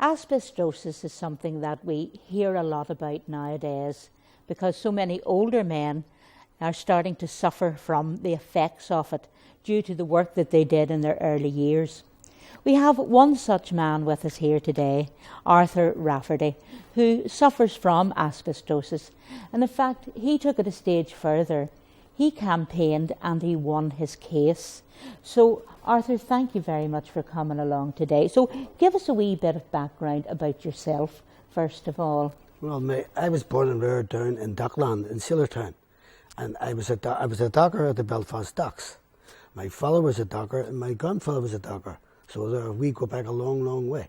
Asbestosis is something that we hear a lot about nowadays because so many older men are starting to suffer from the effects of it due to the work that they did in their early years. We have one such man with us here today, Arthur Rafferty, who suffers from asbestosis, and in fact he took it a stage further. He campaigned and he won his case. So Arthur, thank you very much for coming along today. So give us a wee bit of background about yourself first of all. Well, I was born and reared down in Dockland in Sailortown, and I was a docker at the Belfast Docks. My father was a docker and my grandfather was a docker, so we go back a long, long way.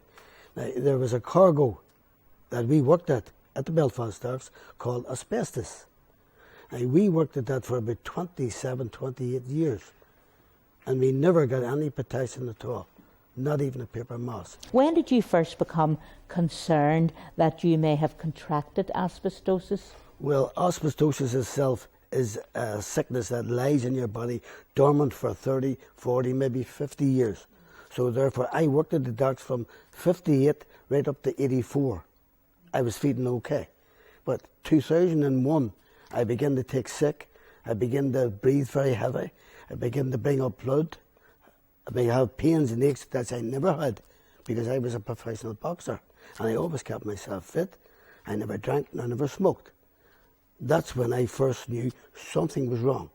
Now, there was a cargo that we worked at the Belfast Docks called Asbestos. Now, we worked at that for about 27, 28 years, and we never got any protection at all, not even a paper mask. When did you first become concerned that you may have contracted asbestosis? Well, asbestosis itself is a sickness that lies in your body dormant for 30, 40, maybe 50 years. So therefore, I worked at the docks from 58 right up to 84. I was feeling okay. But 2001, I began to take sick. I began to breathe very heavy. I began to bring up blood. I began to have pains and aches that I never had because I was a professional boxer. And I always kept myself fit. I never drank and I never smoked. That's when I first knew something was wrong.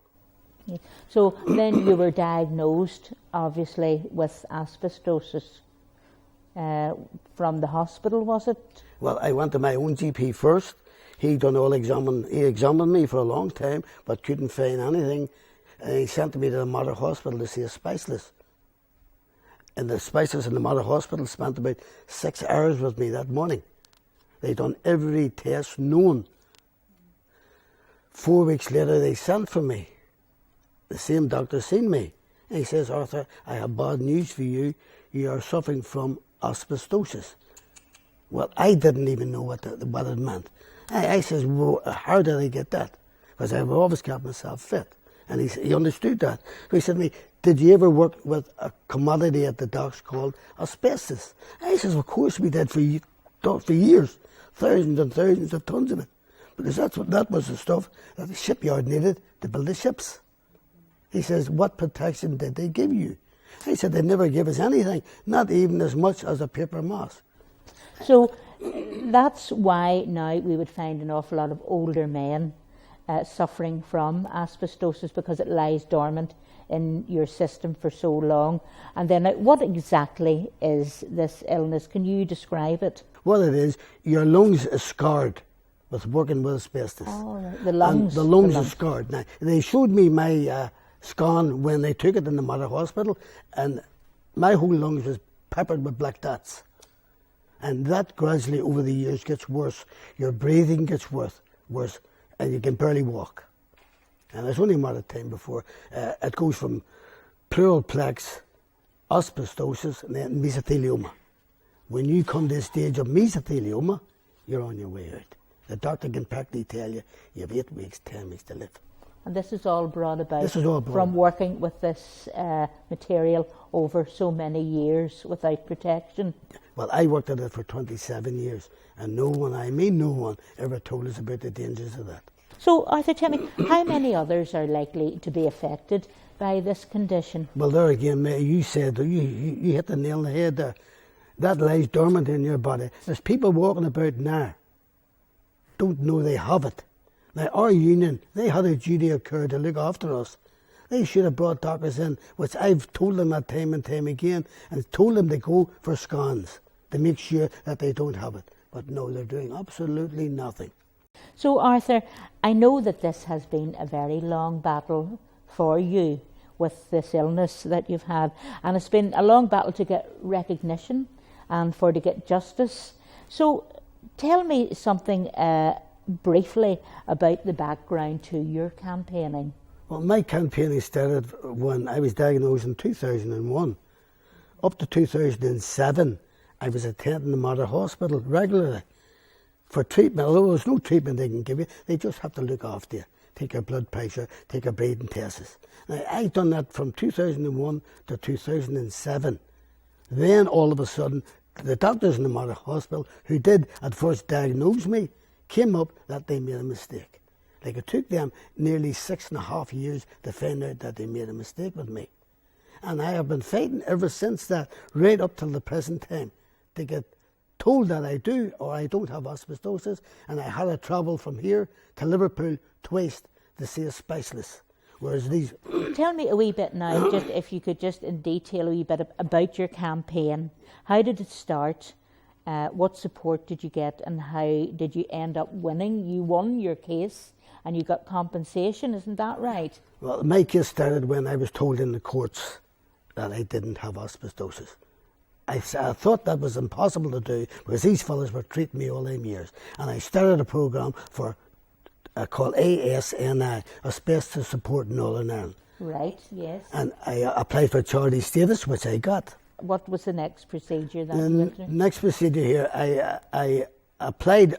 Yeah. So then you were diagnosed, obviously, with asbestosis from the hospital, was it? Well, I went to my own GP first. He examined me for a long time, but couldn't find anything. And he sent me to the Mater Hospital to see a specialist. And the specialist in the Mater Hospital spent about 6 hours with me that morning. They done every test known. 4 weeks later, they sent for me. The same doctor seen me. And he says, Arthur, I have bad news for you. You are suffering from asbestosis. Well, I didn't even know what it meant. I says, well, how did I get that? Because I've always kept myself fit. And he understood that. So he said to me, did you ever work with a commodity at the docks called asbestos? And I says, of course we did for years. Thousands and thousands of tons of it. Because that was the stuff that the shipyard needed to build the ships. He says, what protection did they give you? I said, they never gave us anything, not even as much as a paper mask. So that's why now we would find an awful lot of older men suffering from asbestosis because it lies dormant in your system for so long. And then what exactly is this illness? Can you describe it? What it is, your lungs are scarred with working with asbestos. Oh, right. The lungs. And the lungs are scarred. Now, they showed me my scan when they took it in the Mater Hospital, and my whole lungs was peppered with black dots. And that gradually over the years gets worse. Your breathing gets worse, and you can barely walk. And it's only a matter of time before it goes from pleural plaques, asbestosis, and then mesothelioma. When you come to the stage of mesothelioma, you're on your way out. The doctor can practically tell you have 8 weeks, 10 weeks to live. And this is all brought about from working with this material over so many years without protection. Well, I worked at it for 27 years, and no one, ever told us about the dangers of that. So, Arthur, tell me, how many others are likely to be affected by this condition? Well, there again, you said, you hit the nail on the head there. That lies dormant in your body. There's people walking about now, don't know they have it. Now, our union, they had a duty of care to look after us. They should have brought doctors in, which I've told them that time and time again, and told them to go for scans to make sure that they don't have it. But no, they're doing absolutely nothing. So, Arthur, I know that this has been a very long battle for you with this illness that you've had, and it's been a long battle to get recognition and to get justice. So, tell me something briefly about the background to your campaigning. Well, my campaigning started when I was diagnosed in 2001. Up to 2007, I was attending the Mater Hospital regularly for treatment. Although there's no treatment they can give you, they just have to look after you, take your blood pressure, take your breathing tests. Now, I done that from 2001 to 2007. Then all of a sudden, the doctors in the Martyr Hospital who did at first diagnose me came up that they made a mistake. Like it took them nearly 6.5 years to find out that they made a mistake with me. And I have been fighting ever since that, right up till the present time, to get told that I do or I don't have asbestosis. And I had to travel from here to Liverpool twice to see a specialist. Whereas these... Tell me a wee bit now, just if you could just in detail a wee bit about your campaign. How did it start? What support did you get and how did you end up winning? You won your case and you got compensation, isn't that right? Well, my case started when I was told in the courts that I didn't have asbestosis. I thought that was impossible to do because these fellas were treating me all them years. And I started a programme for called ASNI, Asbestos Support in Northern Ireland. Right, yes. And I applied for charity status, which I got. What was the next procedure that The you went through? next procedure here, I applied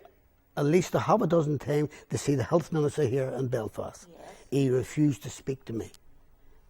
at least a half a dozen times to see the health minister here in Belfast. Yes. He refused to speak to me.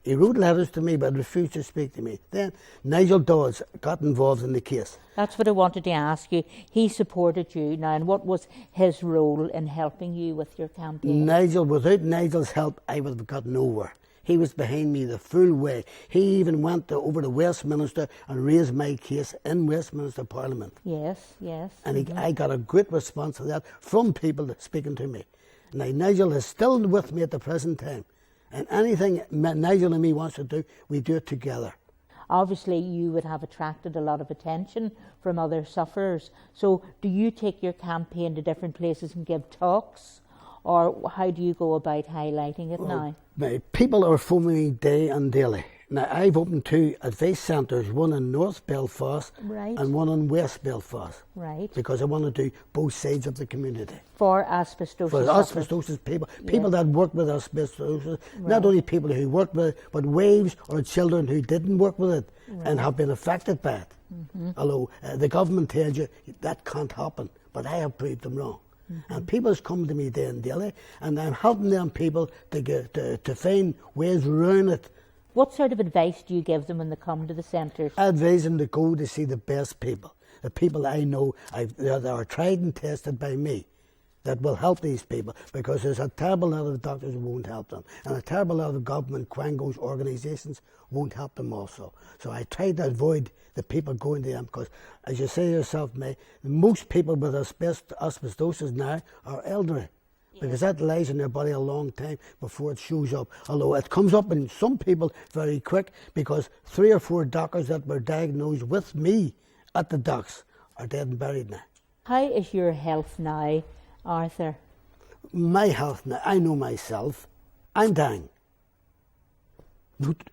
He wrote letters to me but refused to speak to me. Then Nigel Dodds got involved in the case. That's what I wanted to ask you. He supported you now, and what was his role in helping you with your campaign? Without Nigel's help, I would have got nowhere. He was behind me the full way. He even went over to Westminster and raised my case in Westminster Parliament. Yes, yes. And I got a great response to that from people speaking to me. Now, Nigel is still with me at the present time. And anything Nigel and me wants to do, we do it together. Obviously, you would have attracted a lot of attention from other sufferers. So do you take your campaign to different places and give talks? Or how do you go about highlighting it now? People are phoning me day and daily. Now, I've opened 2 advice centres, one in North Belfast and one in West Belfast. Right. Because I want to do both sides of the community. For asbestosis. For asbestosis people, people that work with asbestosis, not only people who work with it, but wives or children who didn't work with it and have been affected by it. Although the government tells you that can't happen, but I have proved them wrong. And people's come to me day and daily, and I'm helping them people to find ways around it. What sort of advice do you give them when they come to the centres? I advise them to go to see the best people, the people I know that are tried and tested by me, that will help these people, because there's a terrible lot of doctors who won't help them, and a terrible lot of government quangos organisations won't help them also. So I try to avoid the people going to them, because as you say yourself, most people with asbestosis now are elderly. Because that lies in their body a long time before it shows up. Although it comes up in some people very quick, because 3 or 4 doctors that were diagnosed with me at the docks are dead and buried now. How is your health now, Arthur? My health now, I know myself. I'm dying.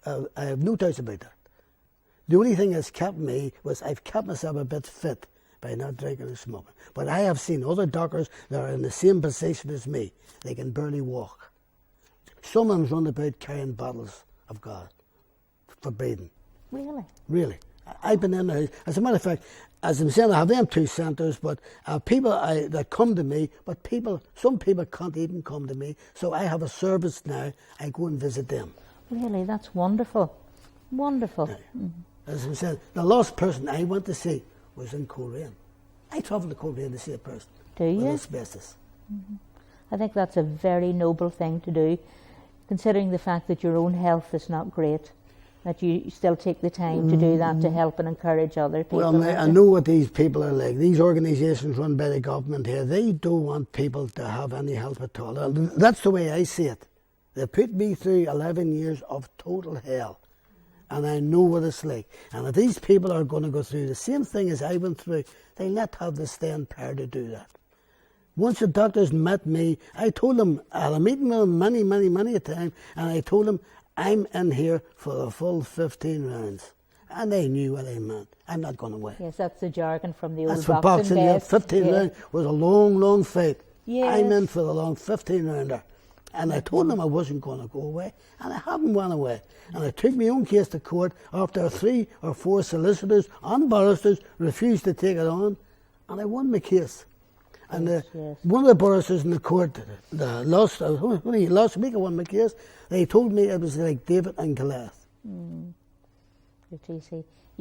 I have no doubts about that. The only thing that's kept me was I've kept myself a bit fit by not drinking and smoking. But I have seen other doctors that are in the same position as me. They can barely walk. Some of them run about carrying bottles of God for breathing. Really? Really. I've been in there. As a matter of fact, as I'm saying, I have them 2 centres, but people that come to me, but some people can't even come to me. So I have a service now. I go and visit them. Really? That's wonderful. Wonderful. Now, as I'm saying, the last person I went to see was in Coleraine. I travelled to Coleraine to see a person with asbestos. I think that's a very noble thing to do, considering the fact that your own health is not great, that you still take the time to do that to help and encourage other people. Well, I know what these people are like. These organisations run by the government here, they don't want people to have any help at all. That's the way I see it. They put me through 11 years of total hell. And I know what it's like. And if these people are going to go through the same thing as I went through, they'll not have the staying power to do that. Once the doctors met me, I told them, I had a meeting with them many a time, and I told them, I'm in here for the full 15 rounds. And they knew what I meant. I'm not going away. Yes, that's the jargon from the old That's for boxing boxing, yeah. days. 15 rounds was a long fight. Yes. I'm in for the long 15 rounder. And I told them I wasn't going to go away, and I haven't gone away. And I took my own case to court after 3 or 4 solicitors and barristers refused to take it on, and I won my case. And one of the barristers in the court, last week I won my case, they told me it was like David and Goliath. You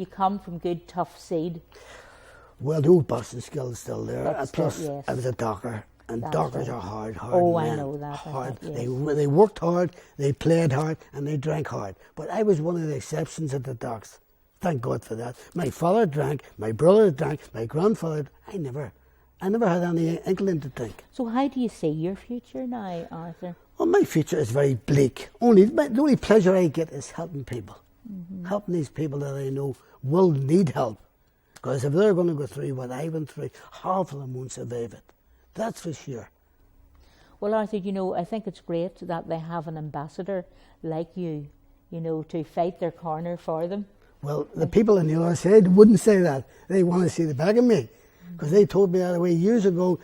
come from good, tough seed. Well, the old boxing skill is still there. That's And plus, still- yes. I was a docker, and That's dockers right. are hard Oh, I men. know that, Hard. yes. They worked hard, they played hard, and they drank hard. But I was one of the exceptions at the docks. Thank God for that. My father drank, my brother drank, my grandfather. I never had any inkling to drink. So how do you see your future now, Arthur? Well, my future is very bleak. The only pleasure I get is helping people. Helping these people that I know will need help. Because if they're going to go through what I went through, half of them won't survive it. That's for sure. Well, Arthur, I think it's great that they have an ambassador like you, to fight their corner for them. Well, the people on the other side wouldn't say that. They want to see the back of me. Because they told me that away years ago.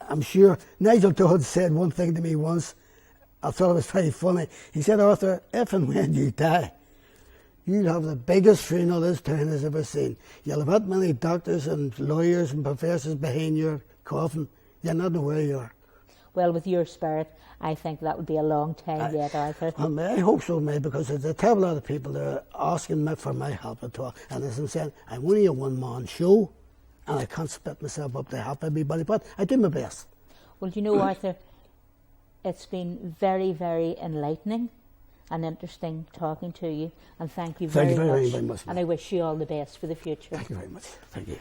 I'm sure Nigel Todd said one thing to me once. I thought it was very funny. He said, Arthur, if and when you die, you'll have the biggest funeral this town has ever seen. You'll have that many doctors and lawyers and professors behind your coffin. You're not know where you are. Well, with your spirit, I think that would be a long time yet, Arthur. I hope so, mate, because there's a terrible lot of people that are asking me for my help at all. And as I'm saying, I'm only a one-man show, and I can't split myself up to help everybody, but I do my best. Well, Arthur, it's been very, very enlightening and interesting talking to you, and thank you very, Thank you very much. And I wish you all the best for the future. Thank you very much. Thank you.